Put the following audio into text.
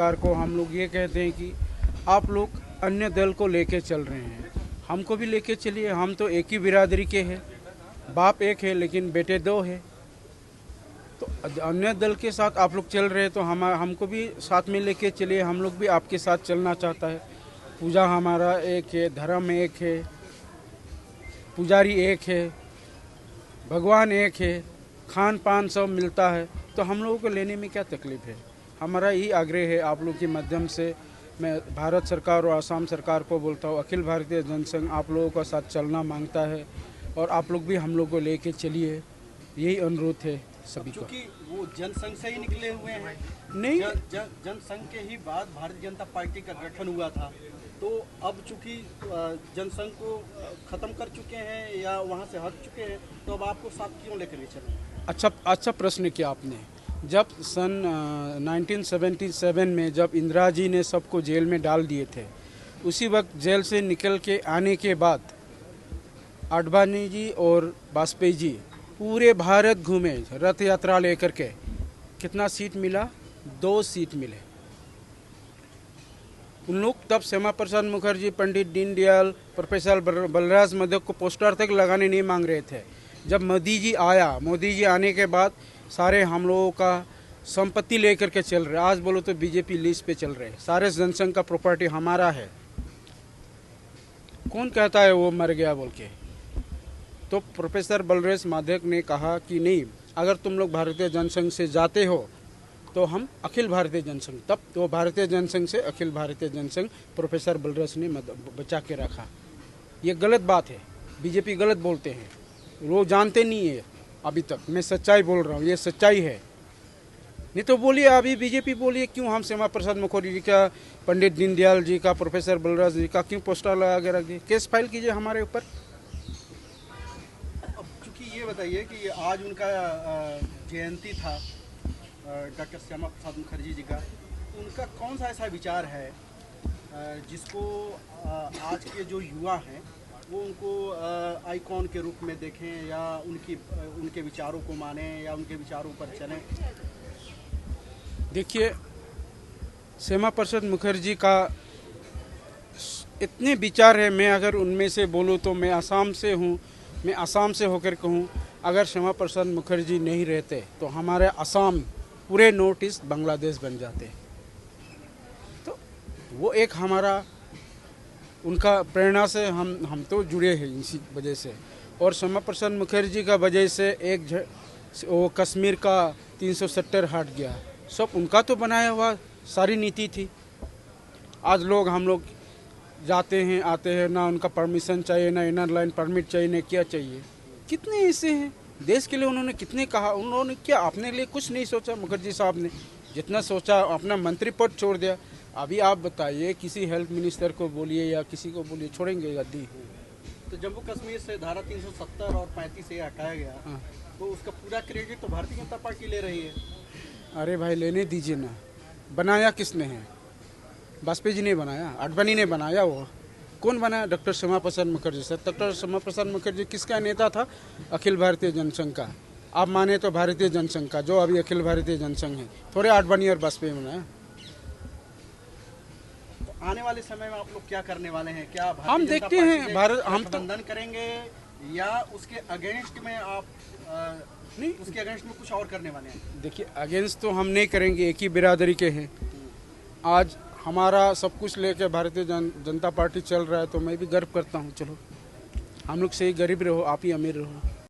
सरकार को हम लोग ये कहते हैं कि आप लोग अन्य दल को लेके चल रहे हैं, हमको भी लेके चलिए। हम तो एक ही बिरादरी के हैं, बाप एक है लेकिन बेटे दो है। तो अन्य दल के साथ आप लोग चल रहे हैं तो हमको भी साथ में लेके चलिए। हम लोग भी आपके साथ चलना चाहता है। पूजा हमारा एक है, धर्म एक है, पुजारी एक है, भगवान एक है, खान पान सब मिलता है। तो हम लोगों को लेने में क्या तकलीफ है। हमारा यही आग्रह है आप लोग के माध्यम से। मैं भारत सरकार और असम सरकार को बोलता हूँ, अखिल भारतीय जनसंघ आप लोगों का साथ चलना मांगता है और आप लोग भी हम लोग को लेके चलिए, यही अनुरोध है सभी का। क्योंकि वो जनसंघ से ही निकले हुए हैं, नहीं जनसंघ के ही बाद भारतीय जनता पार्टी का गठन हुआ था। तो अब चूंकि जनसंघ को खत्म कर चुके हैं या वहाँ से हट चुके हैं, तो अब आपको साथ क्यों लेकर चलें? अच्छा प्रश्न किया आपने। जब सन 1977 में जब इंदिरा जी ने सबको जेल में डाल दिए थे, उसी वक्त जेल से निकल के आने के बाद आडवाणी जी और वाजपेयी जी पूरे भारत घूमे रथ यात्रा लेकर के। कितना सीट मिला? 2 सीट मिले। उन लोग तब श्यामा प्रसाद मुखर्जी, पंडित दीनदयाल, प्रोफेसर बलराज मधोक को पोस्टर तक लगाने नहीं मांग रहे थे। जब मोदी जी आने के बाद सारे हम लोगों का संपत्ति लेकर के चल रहे। आज बोलो तो बीजेपी लिस्ट पे चल रहे। सारे जनसंघ का प्रॉपर्टी हमारा है। कौन कहता है वो मर गया बोल के? तो प्रोफेसर बलराज माधव ने कहा कि नहीं, अगर तुम लोग भारतीय जनसंघ से जाते हो तो हम अखिल भारतीय जनसंघ। तब तो भारतीय जनसंघ से अखिल भारतीय जनसंघ प्रोफेसर बलराज ने बचा के रखा। ये गलत बात है। बीजेपी गलत बोलते हैं, वो जानते नहीं है अभी तक। मैं सच्चाई बोल रहा हूँ, ये सच्चाई है। नहीं तो बोलिए, अभी बीजेपी बोलिए क्यों हम श्यामा प्रसाद मुखर्जी जी का, पंडित दीनदयाल जी का, प्रोफेसर बलराज जी का क्यों पोस्टर लगा के रख दिए? केस फाइल कीजिए हमारे ऊपर। अब चूंकि ये बताइए कि आज उनका जयंती था, डॉक्टर श्यामा प्रसाद मुखर्जी जी का, उनका कौन सा ऐसा विचार है जिसको आज के जो युवा हैं वो उनको आइकॉन के रूप में देखें या उनके विचारों को माने या उनके विचारों पर चलें? देखिए, श्यामा प्रसाद मुखर्जी का इतने विचार है। मैं अगर उनमें से बोलूँ तो मैं आसाम से हूँ। मैं आसाम से होकर कहूँ, अगर श्यामा प्रसाद मुखर्जी नहीं रहते तो हमारे आसाम पूरे नॉर्थ ईस्ट बांग्लादेश बन जाते। तो वो एक हमारा, उनका प्रेरणा से हम तो जुड़े हैं इसी वजह से। और श्यामा प्रसाद मुखर्जी का वजह से वो कश्मीर का 370 हट गया। सब उनका तो बनाया हुआ सारी नीति थी। आज हम लोग जाते हैं आते हैं, ना उनका परमिशन चाहिए, ना इनर लाइन परमिट चाहिए, ना क्या चाहिए। कितने ऐसे हैं देश के लिए उन्होंने कितने कहा। उन्होंने क्या अपने लिए कुछ नहीं सोचा। मुखर्जी साहब ने जितना सोचा, अपना मंत्री पद छोड़ दिया। अभी आप बताइए, किसी हेल्थ मिनिस्टर को बोलिए या किसी को बोलिए, छोड़ेंगे गद्दी? तो जम्मू कश्मीर से धारा 370 और 35 से हटाया गया। हाँ। तो उसका पूरा क्रेडिट तो भारतीय जनता पार्टी ले रही है। अरे भाई, लेने दीजिए ना। बनाया किसने है? वाजपेयी जी ने बनाया, आडवाणी ने बनाया। वो कौन बनाया? Doctor Shyama Prasad Mukherjee sir. Doctor Shyama Prasad Mukherjee किसका नेता था? अखिल भारतीय जनसंघ का। आप माने तो भारतीय जनसंघ का, जो अभी अखिल भारतीय जनसंघ है। थोड़े आडवाणी और वाजपेयी बनाया। आने वाले समय में आप लोग क्या करने वाले हैं? क्या हम देखते हैं भारत, हम तो गठबंधन करेंगे या उसके अगेंस्ट में आप नहीं, उसके अगेंस्ट में कुछ और करने वाले हैं? देखिए, अगेंस्ट तो हम नहीं करेंगे, एक ही बिरादरी के हैं। आज हमारा सब कुछ लेके भारतीय जनता पार्टी चल रहा है तो मैं भी गर्व करता हूँ। चलो, हम लोग से ही गरीब रहो, आप ही अमीर रहो।